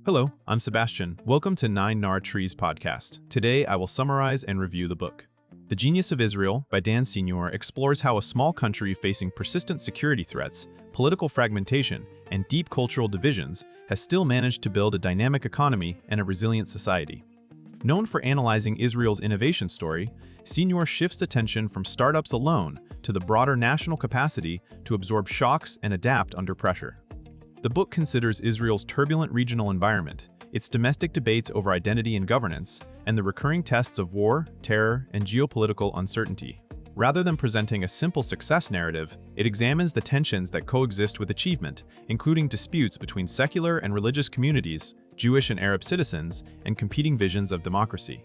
Hello, I'm Sebastian. Welcome to 9 Trees podcast. Today, I will summarize and review the book. The Genius of Israel by Senor explores how a small country facing persistent security threats, political fragmentation, and deep cultural divisions has still managed to build a dynamic economy and a resilient society. Known for analyzing Israel's innovation story, Senor shifts attention from startups alone to the broader national capacity to absorb shocks and adapt under pressure. The book considers Israel's turbulent regional environment, its domestic debates over identity and governance, and the recurring tests of war, terror, and geopolitical uncertainty. Rather than presenting a simple success narrative, it examines the tensions that coexist with achievement, including disputes between secular and religious communities, Jewish and Arab citizens, and competing visions of democracy.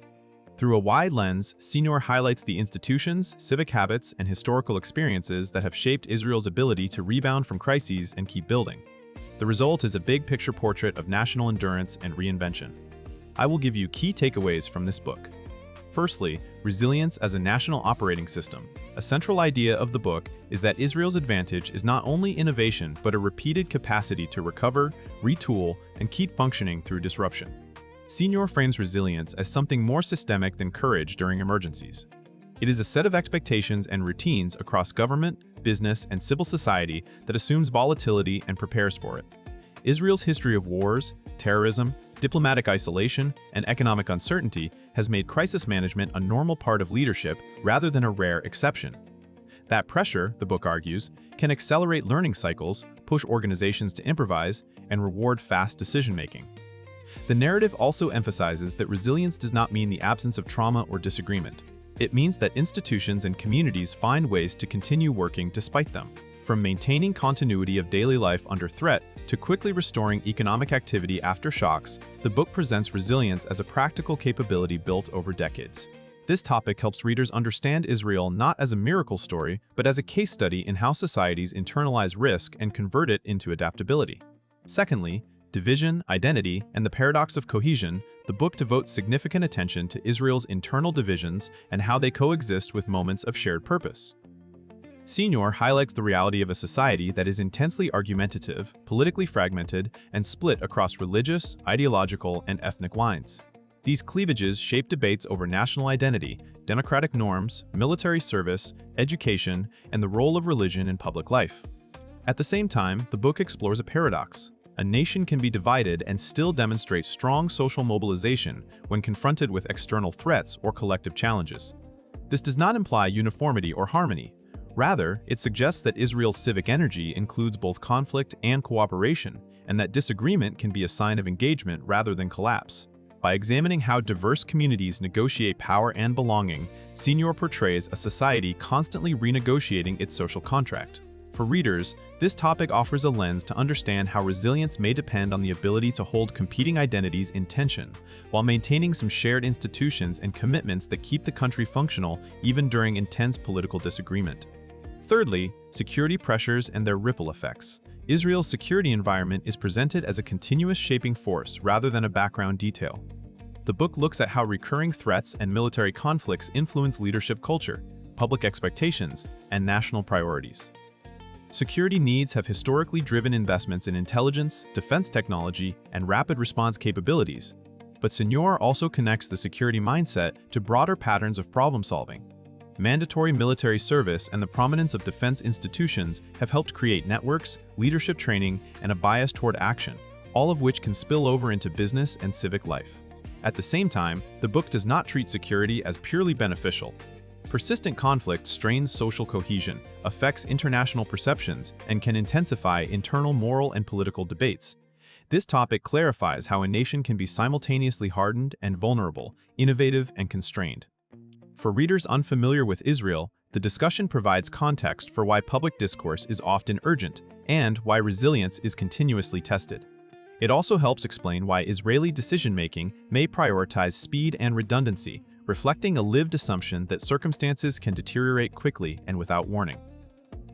Through a wide lens, Senor highlights the institutions, civic habits, and historical experiences that have shaped Israel's ability to rebound from crises and keep building. The result is a big-picture portrait of national endurance and reinvention. I will give you key takeaways from this book. Firstly, resilience as a national operating system. A central idea of the book is that Israel's advantage is not only innovation but a repeated capacity to recover, retool, and keep functioning through disruption. Senor frames resilience as something more systemic than courage during emergencies. It is a set of expectations and routines across government, business, and civil society that assumes volatility and prepares for it. Israel's history of wars, terrorism, diplomatic isolation, and economic uncertainty has made crisis management a normal part of leadership rather than a rare exception. That pressure, the book argues, can accelerate learning cycles, push organizations to improvise, and reward fast decision-making. The narrative also emphasizes that resilience does not mean the absence of trauma or disagreement. It means that institutions and communities find ways to continue working despite them. From maintaining continuity of daily life under threat to quickly restoring economic activity after shocks, the book presents resilience as a practical capability built over decades. This topic helps readers understand Israel not as a miracle story, but as a case study in how societies internalize risk and convert it into adaptability. Secondly, division, identity, and the paradox of cohesion, the book devotes significant attention to Israel's internal divisions and how they coexist with moments of shared purpose. Senor highlights the reality of a society that is intensely argumentative, politically fragmented, and split across religious, ideological, and ethnic lines. These cleavages shape debates over national identity, democratic norms, military service, education, and the role of religion in public life. At the same time, the book explores a paradox. A nation can be divided and still demonstrate strong social mobilization when confronted with external threats or collective challenges. This does not imply uniformity or harmony. Rather, it suggests that Israel's civic energy includes both conflict and cooperation, and that disagreement can be a sign of engagement rather than collapse. By examining how diverse communities negotiate power and belonging, Senor portrays a society constantly renegotiating its social contract. For readers, this topic offers a lens to understand how resilience may depend on the ability to hold competing identities in tension, while maintaining some shared institutions and commitments that keep the country functional even during intense political disagreement. Thirdly, security pressures and their ripple effects. Israel's security environment is presented as a continuous shaping force rather than a background detail. The book looks at how recurring threats and military conflicts influence leadership culture, public expectations, and national priorities. Security needs have historically driven investments in intelligence, defense technology, and rapid response capabilities, but Senor also connects the security mindset to broader patterns of problem-solving. Mandatory military service and the prominence of defense institutions have helped create networks, leadership training, and a bias toward action, all of which can spill over into business and civic life. At the same time, the book does not treat security as purely beneficial. Persistent conflict strains social cohesion, affects international perceptions, and can intensify internal moral and political debates. This topic clarifies how a nation can be simultaneously hardened and vulnerable, innovative and constrained. For readers unfamiliar with Israel, the discussion provides context for why public discourse is often urgent and why resilience is continuously tested. It also helps explain why Israeli decision-making may prioritize speed and redundancy, reflecting a lived assumption that circumstances can deteriorate quickly and without warning.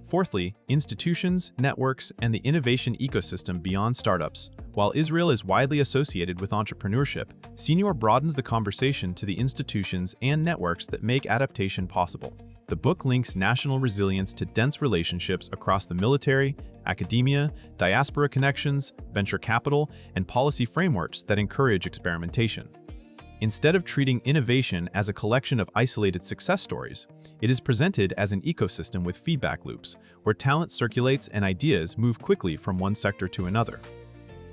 Fourthly, institutions, networks, and the innovation ecosystem beyond startups. While Israel is widely associated with entrepreneurship, Senor broadens the conversation to the institutions and networks that make adaptation possible. The book links national resilience to dense relationships across the military, academia, diaspora connections, venture capital, and policy frameworks that encourage experimentation. Instead of treating innovation as a collection of isolated success stories, it is presented as an ecosystem with feedback loops, where talent circulates and ideas move quickly from one sector to another.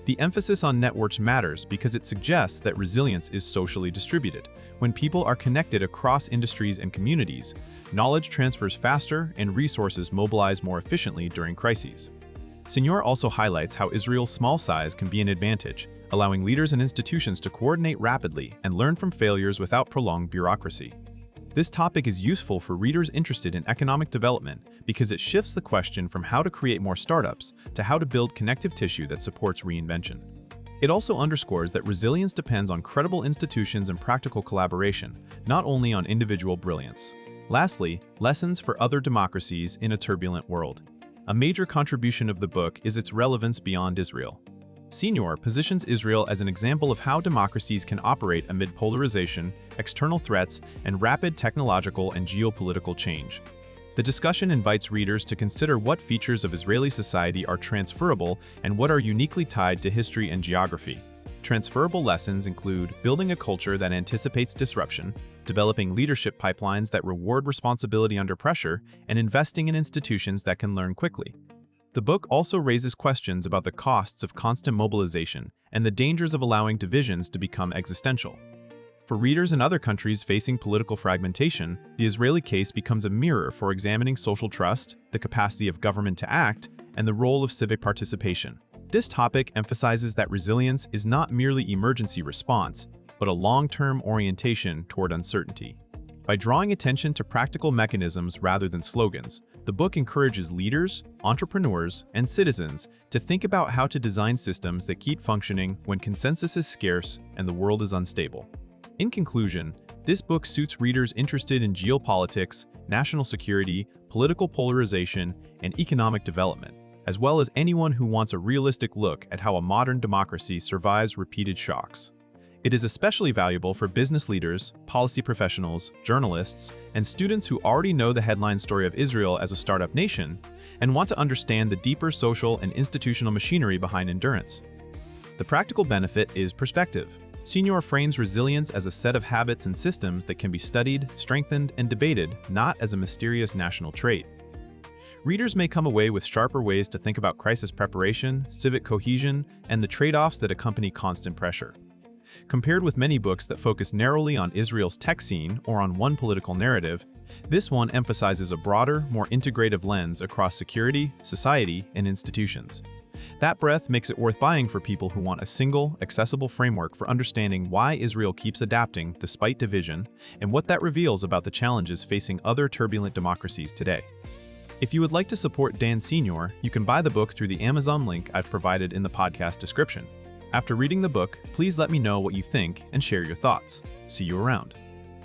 The emphasis on networks matters because it suggests that resilience is socially distributed. When people are connected across industries and communities, knowledge transfers faster and resources mobilize more efficiently during crises. Senor also highlights how Israel's small size can be an advantage, allowing leaders and institutions to coordinate rapidly and learn from failures without prolonged bureaucracy. This topic is useful for readers interested in economic development because it shifts the question from how to create more startups to how to build connective tissue that supports reinvention. It also underscores that resilience depends on credible institutions and practical collaboration, not only on individual brilliance. Lastly, lessons for other democracies in a turbulent world. A major contribution of the book is its relevance beyond Israel. Senor positions Israel as an example of how democracies can operate amid polarization, external threats, and rapid technological and geopolitical change. The discussion invites readers to consider what features of Israeli society are transferable and what are uniquely tied to history and geography. Transferable lessons include building a culture that anticipates disruption, developing leadership pipelines that reward responsibility under pressure, and investing in institutions that can learn quickly. The book also raises questions about the costs of constant mobilization and the dangers of allowing divisions to become existential. For readers in other countries facing political fragmentation, the Israeli case becomes a mirror for examining social trust, the capacity of government to act, and the role of civic participation. This topic emphasizes that resilience is not merely emergency response, but a long-term orientation toward uncertainty. By drawing attention to practical mechanisms rather than slogans, the book encourages leaders, entrepreneurs, and citizens to think about how to design systems that keep functioning when consensus is scarce and the world is unstable. In conclusion, this book suits readers interested in geopolitics, national security, political polarization, and economic development, as well as anyone who wants a realistic look at how a modern democracy survives repeated shocks. It is especially valuable for business leaders, policy professionals, journalists, and students who already know the headline story of Israel as a startup nation and want to understand the deeper social and institutional machinery behind endurance. The practical benefit is perspective. Senor frames resilience as a set of habits and systems that can be studied, strengthened, and debated, not as a mysterious national trait. Readers may come away with sharper ways to think about crisis preparation, civic cohesion, and the trade-offs that accompany constant pressure. Compared with many books that focus narrowly on Israel's tech scene or on one political narrative, this one emphasizes a broader, more integrative lens across security, society, and institutions. That breadth makes it worth buying for people who want a single, accessible framework for understanding why Israel keeps adapting despite division and what that reveals about the challenges facing other turbulent democracies today. If you would like to support Dan Senor, you can buy the book through the Amazon link I've provided in the podcast description. After reading the book, please let me know what you think and share your thoughts. See you around.